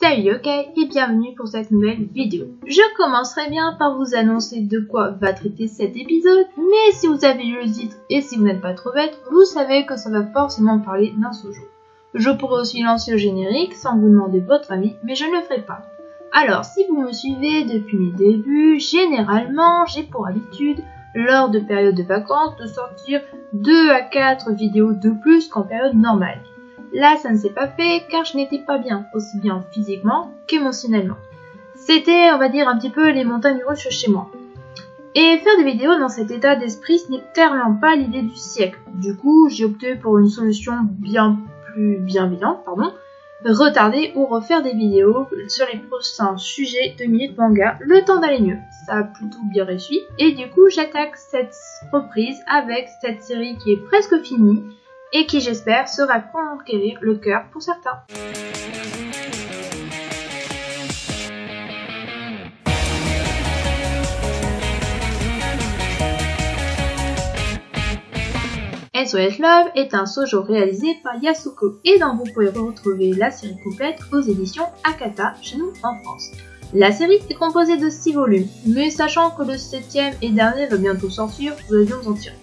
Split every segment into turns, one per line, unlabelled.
Salut yokai et bienvenue pour cette nouvelle vidéo. Je commencerai bien par vous annoncer de quoi va traiter cet épisode, mais si vous avez lu le titre et si vous n'êtes pas trop bête, vous savez que ça va forcément parler d'un shoujo. Je pourrais aussi lancer le générique sans vous demander votre avis, mais je ne le ferai pas. Alors si vous me suivez depuis mes débuts, généralement j'ai pour habitude, lors de périodes de vacances, de sortir 2 à 4 vidéos de plus qu'en période normale. Là, ça ne s'est pas fait car je n'étais pas bien, aussi bien physiquement qu'émotionnellement. C'était, on va dire, un petit peu les montagnes russes chez moi. Et faire des vidéos dans cet état d'esprit, ce n'est clairement pas l'idée du siècle. Du coup, j'ai opté pour une solution bien plus bienveillante, retarder ou refaire des vidéos sur les prochains sujets de Minute Manga, le temps d'aller mieux. Ça a plutôt bien réussi. Et du coup, j'attaque cette reprise avec cette série qui est presque finie, et qui j'espère sera conquérir le cœur pour certains. SOS Love est un shoujo réalisé par Yasuko et dont vous pouvez retrouver la série complète aux éditions Akata chez nous en France. La série est composée de 6 volumes, mais sachant que le 7e et dernier va bientôt sortir, vous allez vous en tirer.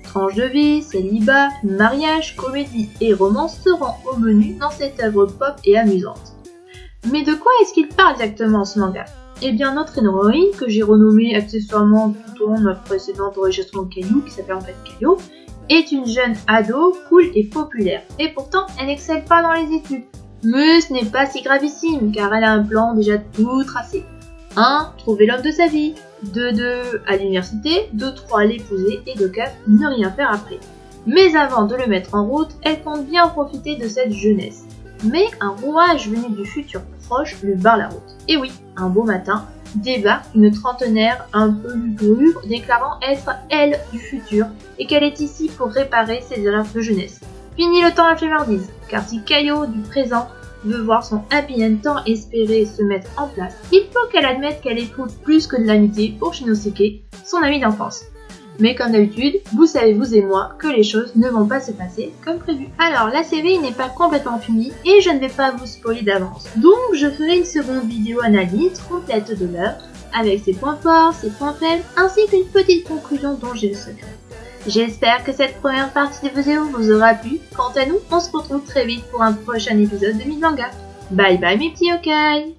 Tranche de vie, célibat, mariage, comédie et romance seront au menu dans cette œuvre pop et amusante. Mais de quoi est-ce qu'il parle exactement ce manga? Eh bien notre héroïne, que j'ai renommée accessoirement tout au long de ma précédente enregistrement Caillou, qui s'appelle en fait Caillou, est une jeune ado cool et populaire, et pourtant elle n'excelle pas dans les études. Mais ce n'est pas si gravissime, car elle a un plan déjà tout tracé. 1. Trouver l'homme de sa vie. 2. À l'université. 3. L'épouser. Et 4. Ne rien faire après. Mais avant de le mettre en route, elle compte bien profiter de cette jeunesse. Mais un rouage venu du futur proche lui barre la route. Et oui, un beau matin, débarque une trentenaire un peu lugubre déclarant être elle du futur et qu'elle est ici pour réparer ses erreurs de jeunesse. Fini le temps la flemmardise, car si Caillou du présent veut voir son happy end tant espéré se mettre en place, il faut qu'elle admette qu'elle éprouve plus que de l'amitié pour Shinosuke, son ami d'enfance. Mais comme d'habitude, vous savez vous et moi que les choses ne vont pas se passer comme prévu. Alors la série n'est pas complètement finie et je ne vais pas vous spoiler d'avance. Donc je ferai une seconde vidéo analyse complète de l'œuvre, avec ses points forts, ses points faibles, ainsi qu'une petite conclusion dont j'ai le secret. J'espère que cette première partie de vidéo vous aura plu. Quant à nous, on se retrouve très vite pour un prochain épisode de Minute Manga. Bye bye mes petits yokai!